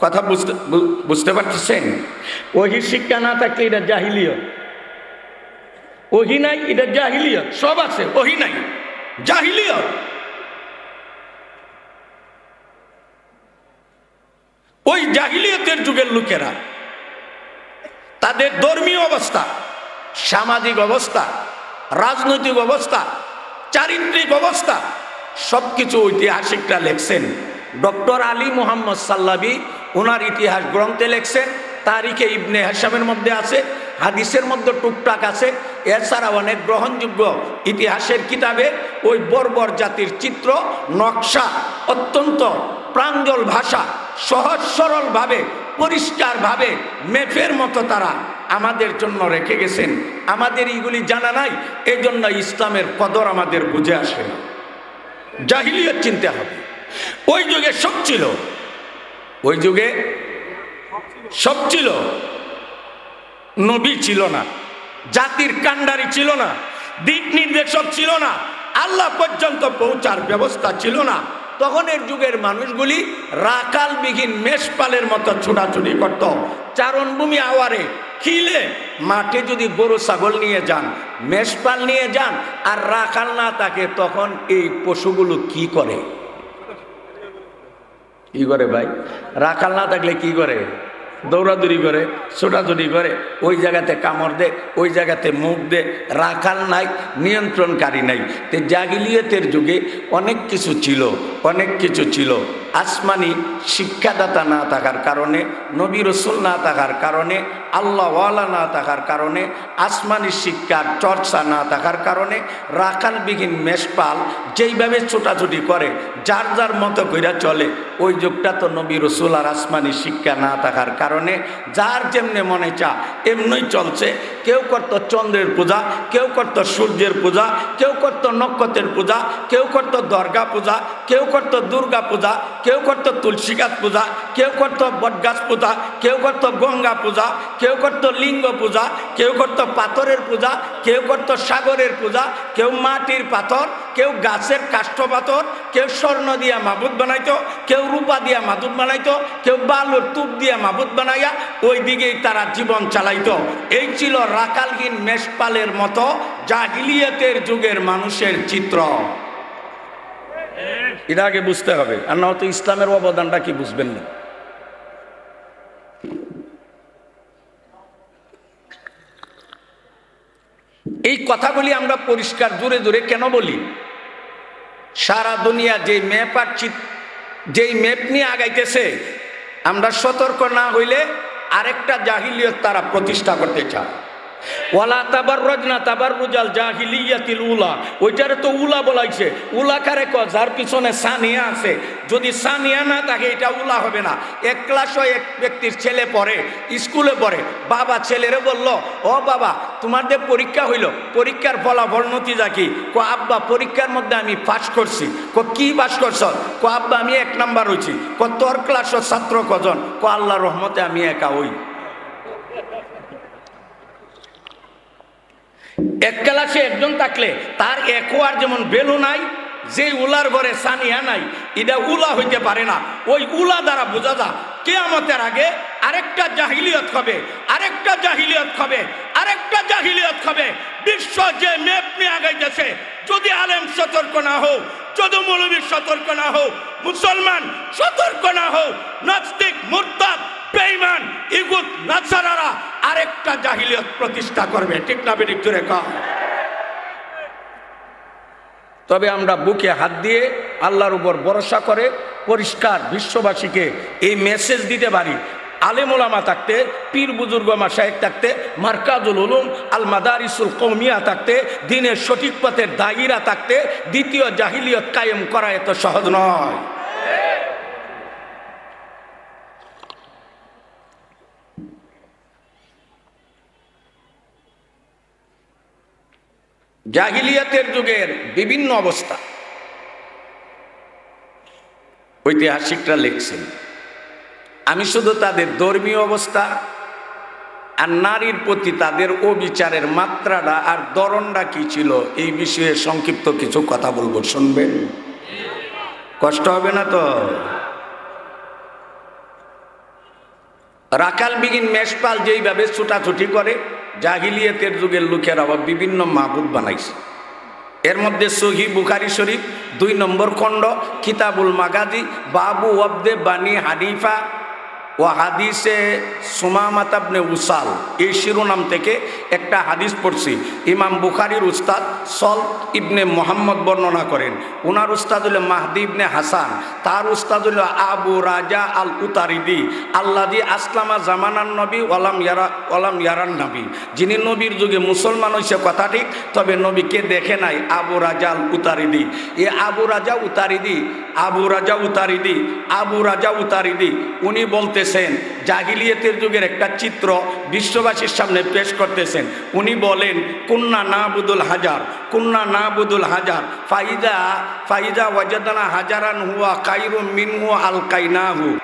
কথা বুঝতে পারতেছেন? ওহি শিক্ষা না থাকলে এটা জাহিলিয়ত। ওহি নাই, এটা জাহিলিয়ত। সব আছে, ওহি নাই, জাহিলিয়ত। ওই জাহিলিয়তের যুগের লোকেরা তাদের ধর্মীয় অবস্থা, সামাজিক অবস্থা, রাজনৈতিক অবস্থা, চারিত্রিক অবস্থা সবকিছু ঐতিহাসিকরা লেখছেন। ডক্টর আলী মোহাম্মদ সাল্লাবি ওনার ইতিহাস গ্রন্থে লেখছেন, তারিখে ইবনে হাশামের মধ্যে আছে, হাদিসের মধ্যে টুকটাক আছে। এছাড়া অনেক গ্রহণযোগ্য ইতিহাসের কিতাবে ওই বর্বর জাতির চিত্র নকশা অত্যন্ত প্রাঞ্জল ভাষা, সহজ সরলভাবে, পরিষ্কারভাবে মেপের মতো তারা আমাদের জন্য রেখে গেছেন। আমাদের এইগুলি জানা নাই, এই জন্য ইসলামের কদর আমাদের বুঝে আসে না। জাহিলিয়ত চিনতে হবে। ওই যুগে সব ছিল, ওই যুগে সব ছিল। নবী ছিল না, জাতির কান্ডারি ছিল না, দিক নির্দেশক ছিল না, আল্লাহ পর্যন্ত পৌঁছার ব্যবস্থা ছিল না। তখনের যুগের মানুষগুলি রাখালবিহীন মেষপালের মতো ছোটাছুটি করত। চারণভূমি আওয়ারে খিলে মাঠে যদি গরু ছাগল নিয়ে যান, মেষপাল নিয়ে যান, আর রাখাল না থাকে, তখন এই পশুগুলো কি করে? কি করে ভাই? রাখাল না থাকলে কি করে? দৌড়াদৌড়ি করে, ছোটাছুটি করে, ওই জায়গাতে কামড় দে, ওই জায়গাতে মুখ দে। রাখাল নাই, নিয়ন্ত্রণকারী নাই। তো জাহিলিয়তের যুগে অনেক কিছু ছিল, অনেক কিছু ছিল। আসমানি শিক্ষাদাতা না থাকার কারণে, নবী রসুল না থাকার কারণে, আল্লাহওয়ালা না থাকার কারণে, আসমানি শিক্ষার চর্চা না থাকার কারণে রাখালবিহীন মেষপাল যেইভাবে ছোটাছুটি করে, যার যার মতো কইরা চলে। ওই যুগটা তো নবী রসুল আর আসমানি শিক্ষা না থাকার কারণে যার যেমনে মনে চা এমনই চলছে। কেউ করত চন্দ্রের পূজা, কেউ করত সূর্যের পূজা, কেউ করত নক্ষত্রের পূজা, কেউ করত দুর্গা পূজা, কেউ করত দুর্গা পূজা, কেউ করত তুলসী গাছ পূজা, কেউ করত বটগাছ পূজা, কেউ করত গঙ্গা পূজা, কেউ করত লিঙ্গ পূজা, কেউ করত পাথরের পূজা, কেউ করত সাগরের পূজা, কেউ মাটির পাথর, কেউ গাছের কাষ্ঠ পাথর, কেউ স্বর্ণ দিয়া মাবুদ বানাইতো, কেউ রূপা দিয়া মাবুদ বানাইতো, কেউ বালুর তুপ দিয়া মাবুদ বানাইয়া ওই দিকেই তারা জীবন চালাইতো। এই ছিল রাখালহীন মেষপালের মতো জাহিলিয়তের যুগের মানুষের চিত্র। এটা আগে বুঝতে হবে, আর না হয়তো ইসলামের অবদানটা কি বুঝবেন না। এই কথাগুলি আমরা পরিষ্কার জোরে জোরে কেন বলি? সারা দুনিয়া যেই ম্যাপ আর যেই ম্যাপ নিয়ে আগাইতেছে, আমরা সতর্ক না হইলে আরেকটা জাহিলিয়ত তারা প্রতিষ্ঠা করতে চায়। ওয়ালা তাবাররাজনা তাবাররুজাল জাহিলিয়াতিল উলা, ওইটারে তো উলা বলাইছে। উলা কারে কয়? যার পিছনে সানিয়া আছে। যদি সানিয়া না থাকে এটা উলা হবে না। এক ক্লাসও এক ব্যক্তির ছেলে পড়ে, স্কুলে পড়ে, বাবা ছেলেরে বলল, ও বাবা তোমাদের পরীক্ষা হইল, পরীক্ষার ফলাফল নতিজা কি? কো আব্বা পরীক্ষার মধ্যে আমি পাস করছি। কো কি পাস করছ? কো আব্বা আমি 1 নাম্বার হইছি। কো তোর ক্লাসের ছাত্র কজন? কো আল্লাহর রহমতে আমি একা হই। এক ক্লাসে একজন থাকলে তার একোয়ার যেমন বেলু নাই, যে উলার ঘরে সানিয়া নাই, এটা উলা হইতে পারে না। ওই উলা দ্বারা বোঝা যায় কিয়ামতের আগে আরেকটা জাহিলিয়ত হবে, আরেকটা জাহিলিয়ত হবে, আরেকটা জাহিলিয়ত হবে। বিশ্ব যে ম্যাপ নিয়ে আগাইতেছে, যদি আলেম সতর্ক না হোক, যদি মৌলবী সতর্ক না হোক, মুসলমান সতর্ক না হোক, নাস্তিক মুরতাদ বেঈমান ইগুত নাসারারা আরেকটা জাহিলিয়ত প্রতিষ্ঠা করবে। ঠিক না বেঠিক জোরে কও। তবে আমরা বুকে হাত দিয়ে আল্লাহর উপর ভরসা করে পরিষ্কার বিশ্ববাসীকে এই মেসেজ দিতে পারি। আলেম ওলামা থাকতে, পীর বুজুর্গ মাশায়েখ থাকতে, মারকাজুল উলুম আল মাদারিসুল কওমিয়া থাকতে, দ্বীনের সঠিক পথের দায়ীরা থাকতে দ্বিতীয় জাহিলিয়ত কায়েম করা এত সহজ নয়। জাহিলিয়াতের যুগের বিভিন্ন অবস্থা ঐতিহাসিকরা লিখছেন। আমি শুধু তাদের ধর্মীয় অবস্থা আর নারীর প্রতি তাদের অবিচারের মাত্রাটা আর ধরনটা কি ছিল এই বিষয়ে সংক্ষিপ্ত কিছু কথা বলবো, শুনবেন? কষ্ট হবে না তো? রাখাল বিগিন মেষপাল যেইভাবে ছুটাছুটি করে, জাহিলিয়াতের যুগের লোকেরা আবার বিভিন্ন মাবুদ বানাইছে। এর মধ্যে সহি বুখারী শরীফ 2 নম্বর খণ্ড কিতাবুল মাগাজি বাবু ওয়াবদে বানি হানিফা ও হাদিসে সুমামাত ইবনে উসাল, এই শিরোনাম থেকে একটা হাদিস পড়ছি। ইমাম বুখারীর উস্তাদ সল ইবনে মোহাম্মদ বর্ণনা করেন। ওনার উস্তাদ হলো মাহদি ইবনে হাসান, তার উস্তাদ হলো আবু রাজা আল উতারিদি আল্লাদি আসলামা জামানান নবী ওয়ালাম ইয়ারান নবী, যিনি নবীর যুগে মুসলমান হয়েছে কথা ঠিক, তবে নবীকে দেখে নাই। আবু রাজা আল উতারিদি, এ আবু রাজা উতারিদি উনি বলতে জাহিলিয়াতের যুগের একটা চিত্র বিশ্ববাসীর সামনে পেশ করতেছেন। উনি বলেন কুন্না নাবুদুল হাজার ফাইজা ওয়াজাদানা হাজারান হুয়া কাইরুম মিনহু আলকাইনাহু।